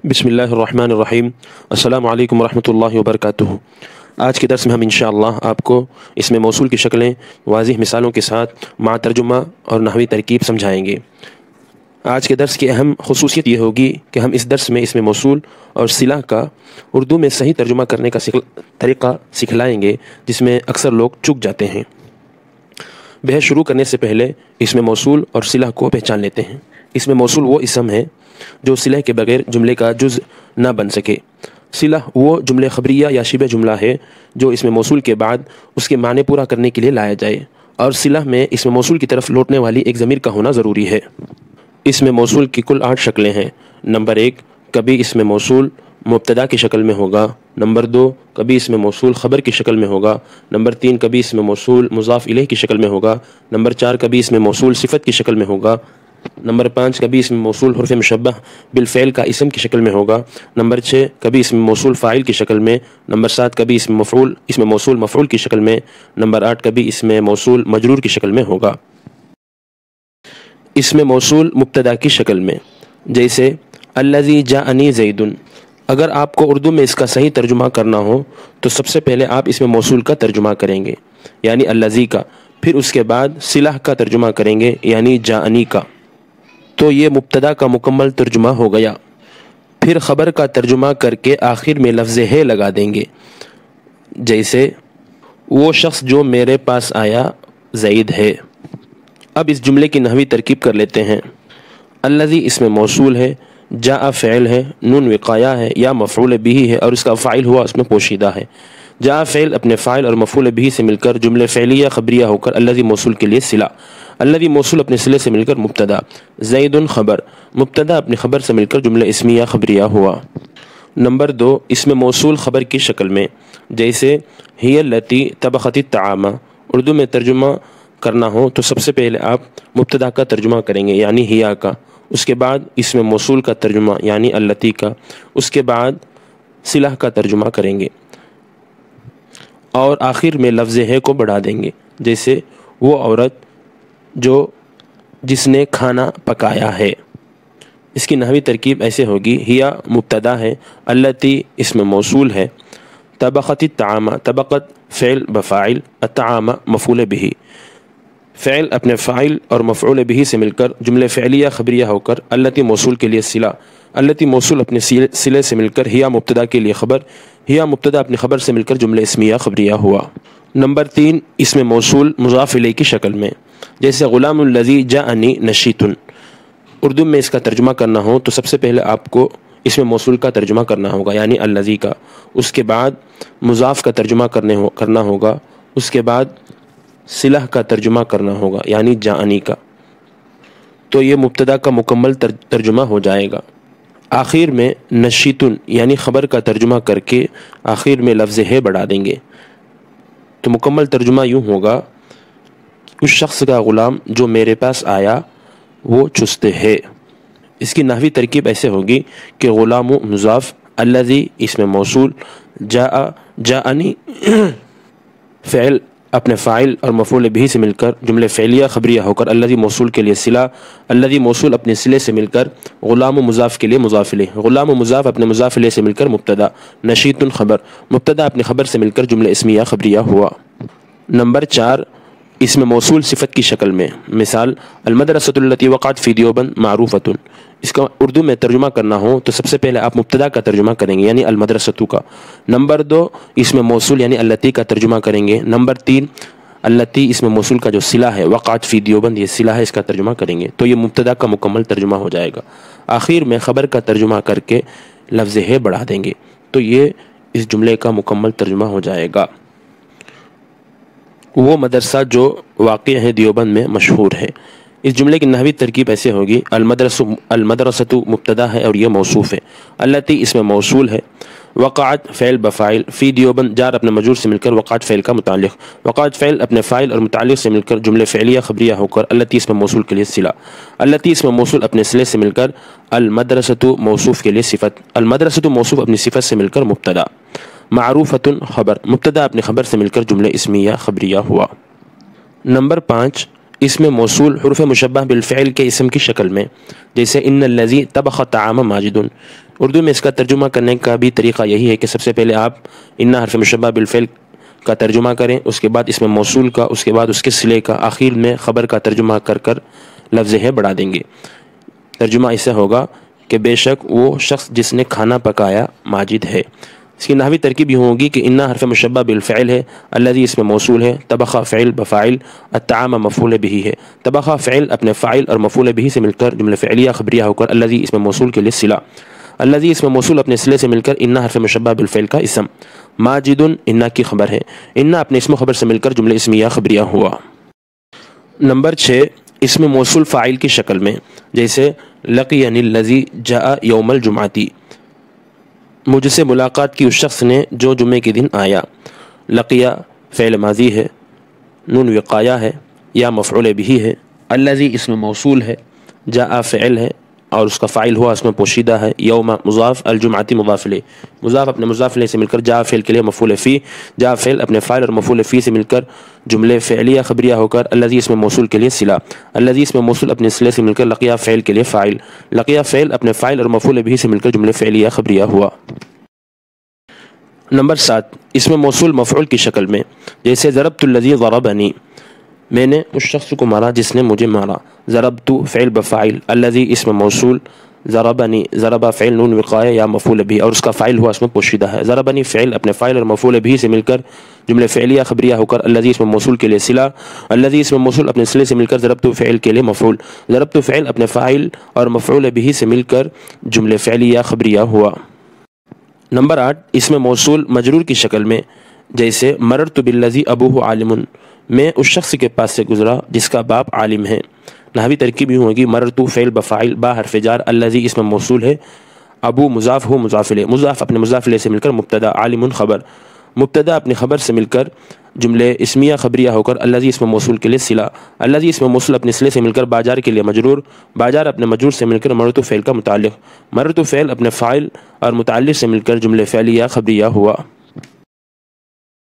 بسم اللہ الرحمن الرحیم۔ السلام علیکم ورحمۃ اللہ وبرکاتہ۔ آج کے درس میں ہم انشاءاللہ آپ کو اس میں موصول کی شکلیں واضح مثالوں کے ساتھ مع ترجمہ اور نحوی ترکیب سمجھائیں گے۔ آج کے درس کی اہم خصوصیت یہ ہوگی کہ ہم اس درس میں اس میں موصول اور صلہ کا اردو میں صحیح ترجمہ کرنے کا طریقہ سکھلائیں گے، جس میں اکثر لوگ چک جاتے ہیں۔ بحث شروع کرنے سے پہلے اس میں موصول اور صلہ کو پہچان لیتے ہیں۔ اس میں موصول وہ اسم ہے جو صلہ کے بغیر جملے کا جز نہ بن سکے۔ صلہ وہ جملے خبریہ یا شبہ جملہ ہے جو اس میں موصول کے بعد اس کے معنی پورا کرنے کے لیے لایا جائے، اور صلہ میں اس میں موصول کی طرف لوٹنے والی ایک ضمیر کا ہونا ضروری ہے۔ اس میں موصول کی کل 8 شکلیں ہیں۔ نمبر 1، کبھی اس میں موصول مبتدا کی شکل میں ہوگا۔ نمبر 2، کبھی اس میں موصول خبر کی شکل میں ہوگا۔ نمبر 3، کبھی اس میں موصول مضاف الیہ کی شکل میں ہوگا۔ نمبر 4، کبھی اس میں موصول صفت کی شکل میں ہوگا۔ نمبر 5، کبھی اس میں موصول حرف مشبہ بالفعل کا اسم کی شکل میں ہوگا۔ نمبر 6، کبھی اس میں موصول فاعل کی شکل میں۔ نمبر 7، کبھی اس میں موصول مفعول کی شکل میں۔ نمبر 8، کبھی اس میں موصول مجرور کی شکل میں ہوگا۔ اس میں موصول مبتدا کی شکل میں، جیسے الذی جاءنی زید۔ اگر آپ کو اردو میں اس کا صحیح ترجمہ کرنا ہو تو سب سے پہلے آپ اس میں موصول کا ترجمہ کریں گے، یعنی الذی کا، پھر اس کے بعد صلہ کا ترجمہ کریں گے، یعنی جاءنی کا۔ تو یہ مبتدا کا مکمل ترجمہ ہو گیا۔ پھر خبر کا ترجمہ کر کے آخر میں لفظ ہے لگا دیں گے، جیسے وہ شخص جو میرے پاس آیا زید ہے۔ اب اس جملے کی نحوی ترکیب کر لیتے ہیں۔ الذی اس میں موصول ہے، جاء فعل ہے، نون وقایہ ہے یا مفعول بہ ہے اور اس کا فاعل ہوا اس میں پوشیدہ ہے۔ جاء فعل اپنے فاعل اور مفعول بہ سے مل کر جملے فعلیہ خبریہ ہو کر الذی موصول کے لیے صلہ۔ الذی موصول اپنے صلے سے مل کر مبتدا، زید خبر، مبتدا اپنے خبر سے مل کر جملہ اسمیہ خبریہ ہوا۔ نمبر 2، اس میں موصول خبر کی شکل میں، جیسے ہی التی طبخت الطعام۔ اردو میں ترجمہ کرنا ہو تو سب سے پہلے آپ مبتدا کا ترجمہ کریں گے، یعنی ہیا کا، اس کے بعد اس میں موصول کا ترجمہ یعنی التی کا، اس کے بعد صلہ کا ترجمہ کریں گے اور آخر میں لفظ ہے کو بڑھا دیں گے، جیسے وہ عورت جس نے کھانا پکایا ہے۔ اس کی نحوی ترکیب ایسے ہوگی، ہیا مبتدا ہے، التی اس میں موصول ہے، طبخت الطعام طبقت فعل بفاعل، الطعام مفعول بہ، فعل اپنے فاعل اور مفعول بہ سے مل کر جملے فعلیہ خبریہ ہو کر التی موصول کے لیے صلہ، التی موصول اپنے صلے سے مل کر ہیا مبتدا کے لیے خبر، ہیا مبتدا اپنی خبر سے مل کر جملہ اسمیہ خبریہ ہوا۔ نمبر 3، اس میں موصول مضاف الیہ کی شکل میں، جیسے غلام الذی جاءنی نشیط۔ اردو میں اس کا ترجمہ کرنا ہو تو سب سے پہلے آپ کو اس میں موصول کا ترجمہ کرنا ہوگا، یعنی الذی کا، اس کے بعد مضاف کا ترجمہ کرنا ہوگا، اس کے بعد صلہ کا ترجمہ کرنا ہوگا، یعنی جاءنی کا۔ تو یہ مبتدا کا مکمل ترجمہ ہو جائے گا۔ آخر میں نشیطن یعنی خبر کا ترجمہ کر کے آخر میں لفظ ہے بڑھا دیں گے۔ تو مکمل ترجمہ یوں ہوگا، اس شخص کا غلام جو میرے پاس آیا وہ چست ہے۔ اس کی نحوی ترکیب ایسے ہوگی کہ غلام مضاف، الذی اس میں موصول، جاءنی فعل اپنے فاعل اور مفعول بہ سے مل کر جملے فعلیہ خبریہ ہو کر الذی موصول کے لیے صلہ، الذی موصول اپنے صلے سے مل کر غلام مضاف کے لیے مضاف الیہ، غلام مضاف اپنے مضاف الیہ سے مل کر مبتدا، نشیط خبر، مبتدا اپنے خبر سے مل کر جملہ اسمیہ خبریہ ہوا۔ نمبر 4، اس میں موصول صفت کی شکل میں، مثال المدرسۃ التی وقعت فی دیوبند معروفۃ۔ اس کا اردو میں ترجمہ کرنا ہو تو سب سے پہلے آپ مبتدا کا ترجمہ کریں گے، یعنی المدرسۃ کا۔ نمبر 2، اس میں موصول یعنی التی کا ترجمہ کریں گے۔ نمبر 3، التی اس میں موصول کا جو صلہ ہے، وقعت فی دیوبند یہ صلہ ہے، اس کا ترجمہ کریں گے، تو یہ مبتدا کا مکمل ترجمہ ہو جائے گا۔ آخر میں خبر کا ترجمہ کر کے لفظ ہے بڑھا دیں گے، تو یہ اس جملے کا مکمل ترجمہ ہو جائے گا۔ وہ مدرسہ جو واقع ہے دیوبند میں مشہور ہے۔ اس جملے کی نحوی ترکیب ایسے ہوگی، المدرسۃ مبتدا ہے اور یہ موصوف ہے، التی اس میں موصول ہے، وقعت فعل بفاعل، فی دیوبند جار اپنے مجرور سے مل کر وقعت فعل کا متعلق، وقعت فعل اپنے فاعل اور متعلق سے مل کر جملے فعلیہ خبریہ ہو کر التی اس میں موصول کے لیے صلہ، التی اس میں موصول اپنے صلے سے مل کر المدرسۃ موصوف کے لیے صفت، المدرسۃ موصوف اپنی صفت سے مل کر مبتدا، معروفۃ خبر، مبتدا اپنے خبر سے مل کر جملہ اسمیہ خبریہ ہوا۔ نمبر 5، اس میں موصول حرف مشبہ بالفعل کے اسم کی شکل میں، جیسے ان الذی طبخ الطعام ماجد۔ اردو میں اس کا ترجمہ کرنے کا بھی طریقہ یہی ہے کہ سب سے پہلے آپ انا حرف مشبہ بالفعل کا ترجمہ کریں، اس کے بعد اس میں موصول کا، اس کے بعد اس کے صلے کا، آخر میں خبر کا ترجمہ کر لفظ ہے بڑھا دیں گے۔ ترجمہ اسے ہوگا کہ بے شک وہ شخص جس نے کھانا پکایا ماجد ہے۔ اس کی نحوی ترکیب یہ ہوگی کہ انا حرف مشبہ بالفعل ہے، الذی اس میں موصول ہے، طبخ فعل بفاعل، الطعام مفعول به ہے۔ طبخ فعل اپنے فاعل اور مفعول به سے مل کر جملہ فعلیہ خبریہ ہو کر الذی اس میں موصول کے لیے صلہ، الذی اس میں موصول اپنے صلے سے مل کر انا حرف مشبہ بالفعل کا اسم، ماجد انا کی خبر ہے، انا اپنے اسم و خبر سے مل کر جملہ اسمیہ خبریہ ہوا۔ نمبر 6، اسم موصول فاعل کی شکل میں، جیسے لقینی الذی جاء یوم الجمعۃ، مجھ سے ملاقات کی اس شخص نے جو جمعے کے دن آیا۔ لقیہ فعل ماضی ہے، نون وقایہ ہے یا مفعول به ہے، الذی اسم موصول ہے، جاء فعل ہے اور اس کا فاعل ہوا اس میں پوشیدہ ہے، یوم مضاف، الجمعۃ مضاف الیہ، مضاف اپنے مضاف الیہ سے مل کر جاء فعل کے لیے مفعول فی، جاء فعل اپنے فاعل اور مفعول فی سے مل کر جملے فعلیہ خبریہ ہو کر الذی اس میں موصول کے لیے صلہ، الذی اس میں موصول اپنے صلے سے مل کر لقیہ فعل کے لیے فاعل، لقیہ فعل اپنے فاعل اور مفعول به سے مل کر جملے فعلیہ خبریہ ہوا۔ نمبر 7، اس میں موصول مفعول کی شکل میں، جیسے ضربت الذی ضربنی، میں نے اس شخص کو مارا جس نے مجھے مارا۔ ضربت فعل بفاعل، الذی اسم موصول، ضربنی ضرب فعل نون وقایہ یا مفعول به اور اس کا فاعل ہوا اس میں پوشیدہ ہے۔ ضربنی فعل اپنے فاعل اور مفعول به سے مل کر جملے فعلیہ خبریہ ہو کر الذی اسم موصول کے لیے صلہ، الذی اسم موصول اپنے صلے سے مل کر ضربت فعل کے لیے مفعول، ضربت فعل اپنے فاعل اور مفعول به سے مل کر جملے فعلیہ خبریہ ہوا۔ نمبر 8، اس میں موصول مجرور کی شکل میں، جیسے مررت بالذی ابوہ عالم، میں اس شخص کے پاس سے گزرا جس کا باپ عالم ہے۔ نحوی ترکیب یوں ہوگی، مررت فعل بفاعل، با حرف جار، الذی اس میں موصول ہے، ابو مضاف ہو مضاف الیہ، مضاف اپنے مضاف الیہ سے مل کر مبتدا، عالم خبر، مبتدا اپنی خبر سے مل کر جملے اسمیہ خبریہ ہو کر الذی اس میں موصول کے لیے صلہ، الذی اس میں موصول اپنے صلے سے مل کر باجار کے لیے مجرور، باجار اپنے مجرور سے مل کر مررت فعل کا متعلق، مررت فعل اپنے فاعل اور متعلق سے مل کر جملے فعلیہ خبریہ ہوا۔